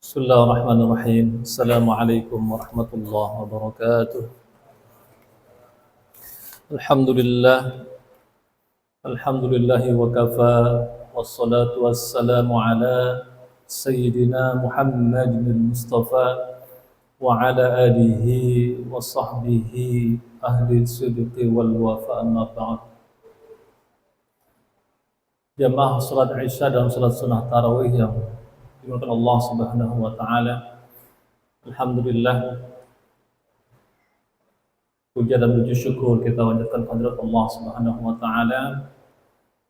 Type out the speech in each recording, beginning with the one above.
Bismillahirrahmanirrahim. Assalamualaikum warahmatullahi wabarakatuh. Alhamdulillah. Alhamdulillahi wa kafa. Wassalatu wassalamu ala Sayyidina Muhammadin Mustafa wa ala alihi wa sahbihi ahli sidqi wal wafa, amma ba'd. Jamaah salat Isya dan salat sunnah tarawih yang dimuliakan Allah Subhanahu wa taala. Alhamdulillah, puja dan puji syukur kita panjatkan kehadirat Allah Subhanahu wa taala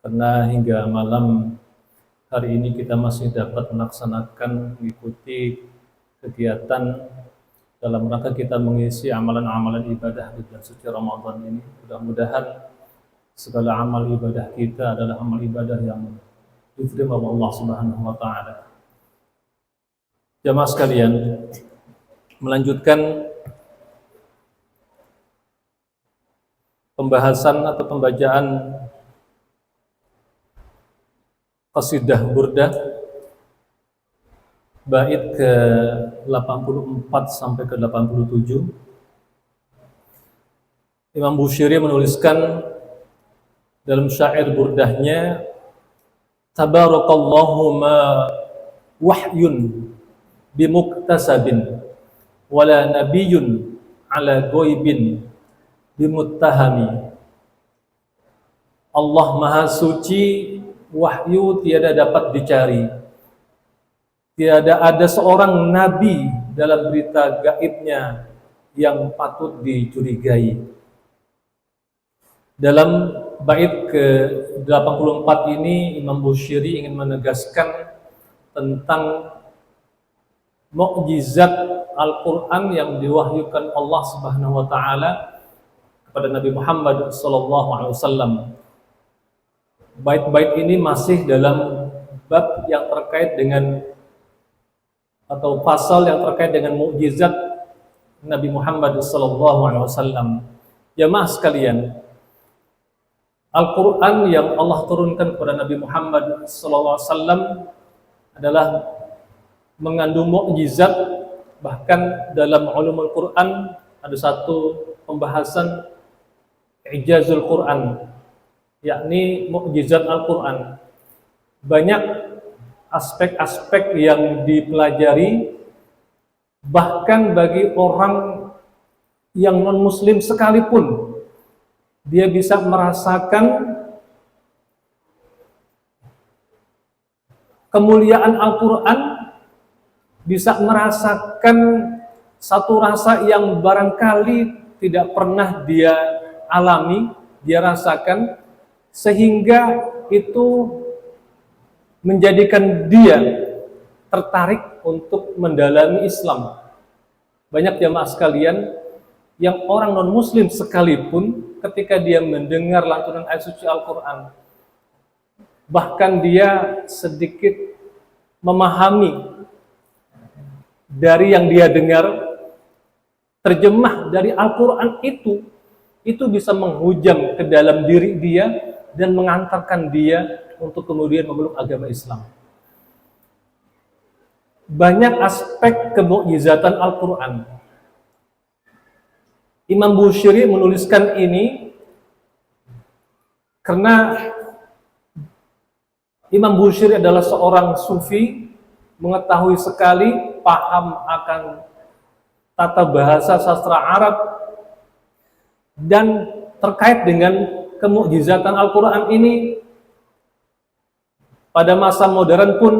karena hingga malam hari ini kita masih dapat melaksanakan mengikuti kegiatan dalam rangka kita mengisi amalan-amalan ibadah di bulan suci Ramadan ini. Mudah-mudahan segala amal ibadah kita adalah amal ibadah yang diterima oleh Allah Subhanahu wa taala. Jamaah sekalian, melanjutkan pembahasan atau pembacaan qasidah burdah bait ke 84 sampai ke 87. Imam Busiri menuliskan dalam syair burdahnya, tabarakallahu ma wahyun bimuktasabin wala nabiyyun ala ghaibin bimuttahami. Allah Maha Suci, wahyu tiada dapat dicari. Tiada ada seorang nabi dalam berita gaibnya yang patut dicurigai. Dalam bait ke-84 ini Imam Busiri ingin menegaskan tentang mukjizat Al-Quran yang diwahyukan Allah Subhanahu wa taala kepada Nabi Muhammad sallallahu alaihi wasallam. Bait-bait ini masih dalam bab yang terkait dengan atau pasal yang terkait dengan mukjizat Nabi Muhammad sallallahu alaihi wasallam. Jamaah sekalian, Al-Quran yang Allah turunkan kepada Nabi Muhammad sallallahu alaihi wasallam adalah mengandung mukjizat. Bahkan dalam ulumul Quran ada satu pembahasan ijazul Quran, yakni mukjizat Al-Quran. Banyak aspek-aspek yang dipelajari, bahkan bagi orang yang non-muslim sekalipun dia bisa merasakan kemuliaan Al-Quran, bisa merasakan satu rasa yang barangkali tidak pernah dia alami, dia rasakan, sehingga itu menjadikan dia tertarik untuk mendalami Islam. Banyak jamaah sekalian yang orang non-muslim sekalipun ketika dia mendengar lantunan ayat suci Al-Quran, bahkan dia sedikit memahami dari yang dia dengar, terjemah dari Al-Quran itu bisa menghujam ke dalam diri dia dan mengantarkan dia untuk kemudian memeluk agama Islam. Banyak aspek kemukjizatan Al-Quran. Imam Busiri menuliskan ini karena Imam Busiri adalah seorang sufi, mengetahui sekali, paham akan tata bahasa sastra Arab, dan terkait dengan kemukjizatan Al-Quran ini pada masa modern pun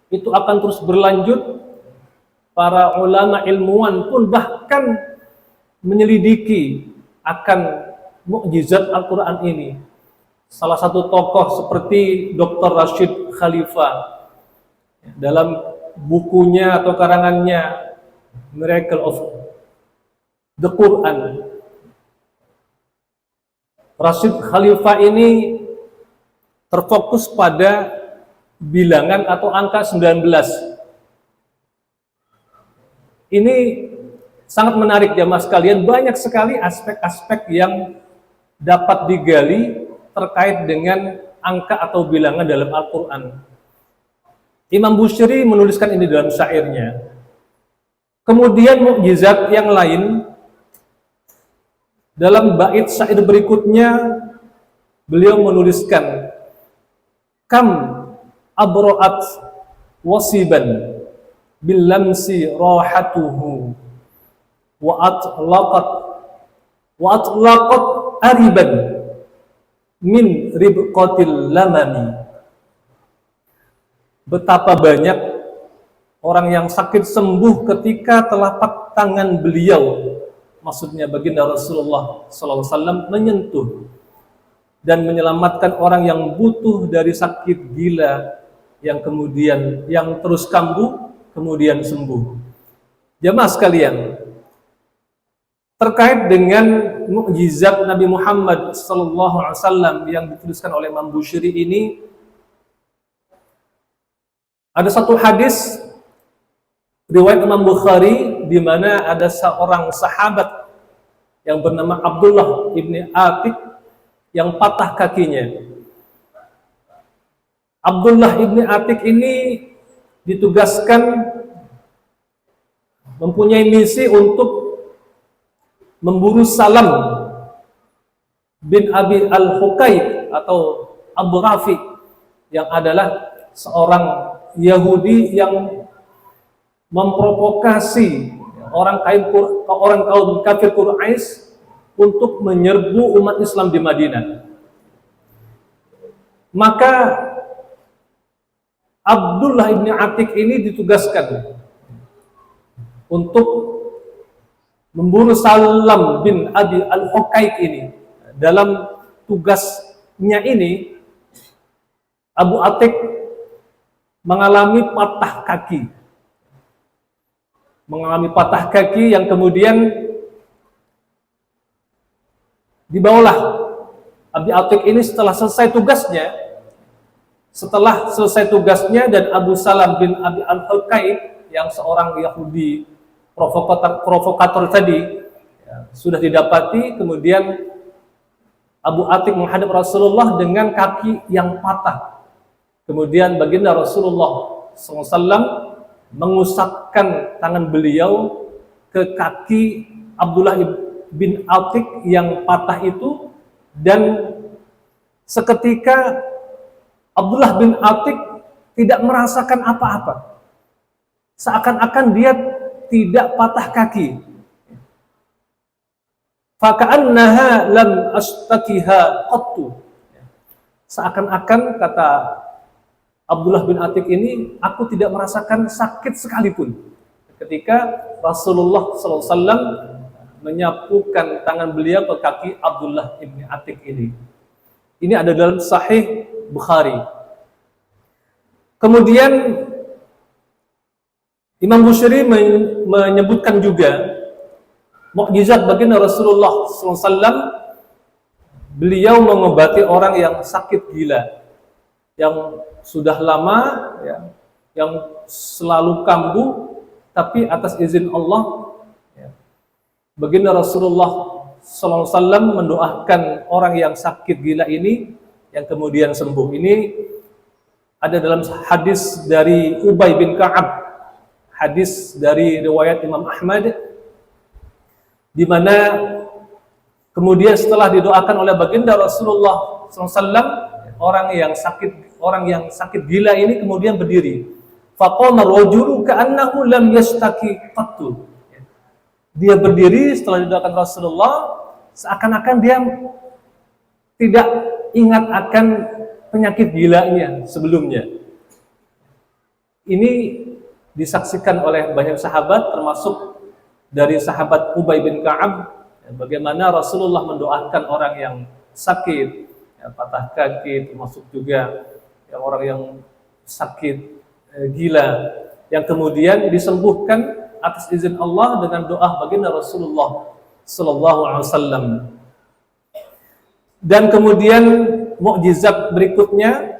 itu akan terus berlanjut. Para ulama ilmuwan pun bahkan menyelidiki akan mukjizat Al-Quran ini. Salah satu tokoh seperti Dr. Rashid Khalifa dalam bukunya atau karangannya Miracle of the Quran, Rashid Khalifa ini terfokus pada bilangan atau angka 19. Ini sangat menarik jamaah sekalian, banyak sekali aspek-aspek yang dapat digali terkait dengan angka atau bilangan dalam Al-Quran. Imam Busiri menuliskan ini dalam syairnya. Kemudian mukjizat yang lain, dalam bait syair berikutnya beliau menuliskan, kam abra'at wasiban bil lamsi rahatuhu wa atlaqat ariban min ribqatil lamami. Betapa banyak orang yang sakit sembuh ketika telapak tangan beliau, maksudnya baginda Rasulullah SAW, menyentuh dan menyelamatkan orang yang butuh dari sakit gila yang kemudian yang terus kambuh kemudian sembuh. Jamaah sekalian, terkait dengan mukjizat Nabi Muhammad SAW yang dituliskan oleh Imam Busiri ini, ada satu hadis riwayat Imam Bukhari di mana ada seorang sahabat yang bernama Abdullah ibni Atik yang patah kakinya. Abdullah ibni Atik ini ditugaskan mempunyai misi untuk memburu Salam bin Abi al-Huqaiq atau Abu Rafi yang adalah seorang Yahudi yang memprovokasi orang kaum kafir Quraisy untuk menyerbu umat Islam di Madinah. Maka Abdullah ibn Atik ini ditugaskan untuk memburu Salam bin Abi al-Huqaiq ini. Dalam tugasnya ini, Abu Atik mengalami patah kaki yang kemudian dibawalah Abi Atik ini setelah selesai tugasnya dan Abu Salam bin Abi al-Huqaiq yang seorang Yahudi provokator tadi sudah didapati. Kemudian Abu Atik menghadap Rasulullah dengan kaki yang patah. Kemudian baginda Rasulullah SAW mengusapkan tangan beliau ke kaki Abdullah bin Atik yang patah itu, dan seketika Abdullah bin Atik tidak merasakan apa-apa, seakan-akan dia tidak patah kaki. Faka'annaha lam ashtakiha qattu. Seakan-akan, kata Abdullah bin Atik ini, aku tidak merasakan sakit sekalipun ketika Rasulullah SAW menyapukan tangan beliau ke kaki Abdullah bin Atik ini. Ini ada dalam Sahih Bukhari. Kemudian Imam Busiri menyebutkan juga mukjizat baginda Rasulullah SAW. Beliau mengobati orang yang sakit gila, yang sudah lama, yang selalu kambuh, tapi atas izin Allah, baginda Rasulullah SAW mendoakan orang yang sakit gila ini yang kemudian sembuh. Ini ada dalam hadis dari Ubay bin Ka'ab, hadis dari riwayat Imam Ahmad, di mana kemudian setelah didoakan oleh baginda Rasulullah SAW, orang yang sakit gila ini kemudian berdiri. Faqama rajulu ka'annahu lam yashtaki qattu. Dia berdiri setelah didoakan Rasulullah, seakan-akan dia tidak ingat akan penyakit gilanya sebelumnya. Ini disaksikan oleh banyak sahabat, termasuk dari sahabat Ubay bin Ka'ab, bagaimana Rasulullah mendoakan orang yang sakit, patah kaki, termasuk juga orang yang sakit gila, yang kemudian disembuhkan atas izin Allah dengan doa baginda Rasulullah sallallahu alaihi wasallam. Dan kemudian mukjizat berikutnya,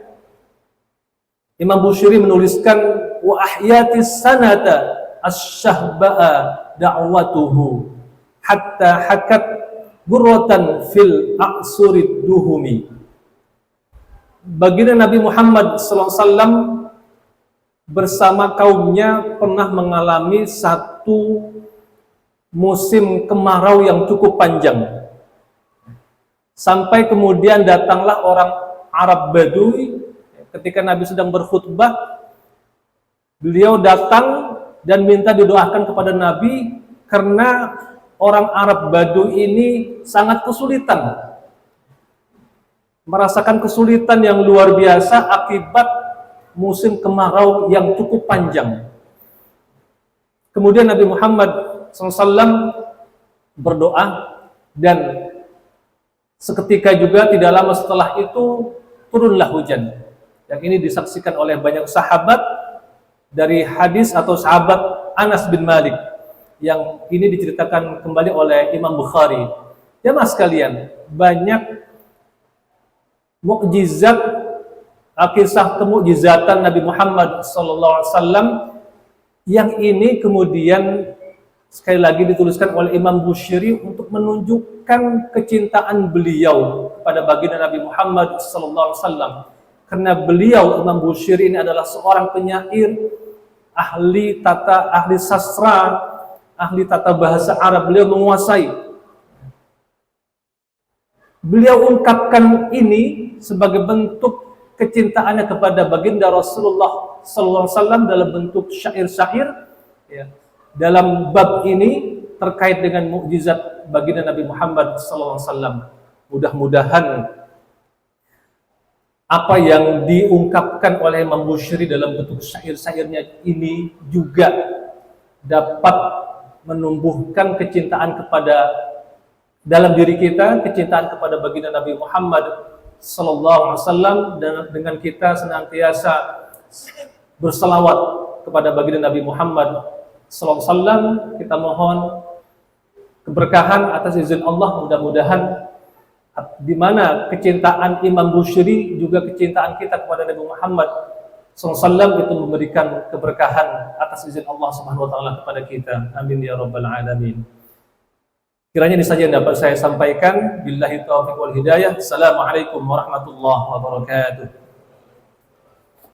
Imam Busiri menuliskan wa ahyatis sanata asy-syahba'a da'watuhu hatta hakat burratan fil a'surid duhumi. Baginda Nabi Muhammad SAW bersama kaumnya pernah mengalami satu musim kemarau yang cukup panjang. Sampai kemudian datanglah orang Arab Badui ketika Nabi sedang berkhutbah. Beliau datang dan minta didoakan kepada Nabi karena orang Arab Badui ini sangat kesulitan, merasakan kesulitan yang luar biasa akibat musim kemarau yang cukup panjang. Kemudian Nabi Muhammad SAW berdoa, dan seketika juga tidak lama setelah itu turunlah hujan. Yang ini disaksikan oleh banyak sahabat dari hadis atau sahabat Anas bin Malik, yang ini diceritakan kembali oleh Imam Bukhari. Jemaah sekalian, banyak mukjizat, kisah kemukjizatan Nabi Muhammad SAW yang ini kemudian sekali lagi dituliskan oleh Imam Bushiri untuk menunjukkan kecintaan beliau kepada baginda Nabi Muhammad SAW. Karena beliau, Imam Bushiri ini adalah seorang penyair, ahli sastra, ahli tata bahasa Arab. Beliau menguasai. Beliau ungkapkan ini sebagai bentuk kecintaannya kepada baginda Rasulullah SAW dalam bentuk syair-syair. Ya. Dalam bab ini terkait dengan mukjizat baginda Nabi Muhammad SAW. Mudah-mudahan apa yang diungkapkan oleh Imam Bushiri dalam bentuk syair-syairnya ini juga dapat menumbuhkan kecintaan kepada dalam diri kita, kecintaan kepada baginda Nabi Muhammad SAW, dan dengan kita senantiasa berselawat kepada baginda Nabi Muhammad SAW. Kita mohon keberkahan atas izin Allah, mudah-mudahan di mana kecintaan Imam Bushiri juga kecintaan kita kepada Nabi Muhammad SAW itu memberikan keberkahan atas izin Allah Subhanahu wa taala kepada kita. Amin ya rabbal alamin. Kiranya ini saja yang dapat saya sampaikan. Billahi taufiq wal hidayah. Assalamualaikum warahmatullahi wabarakatuh.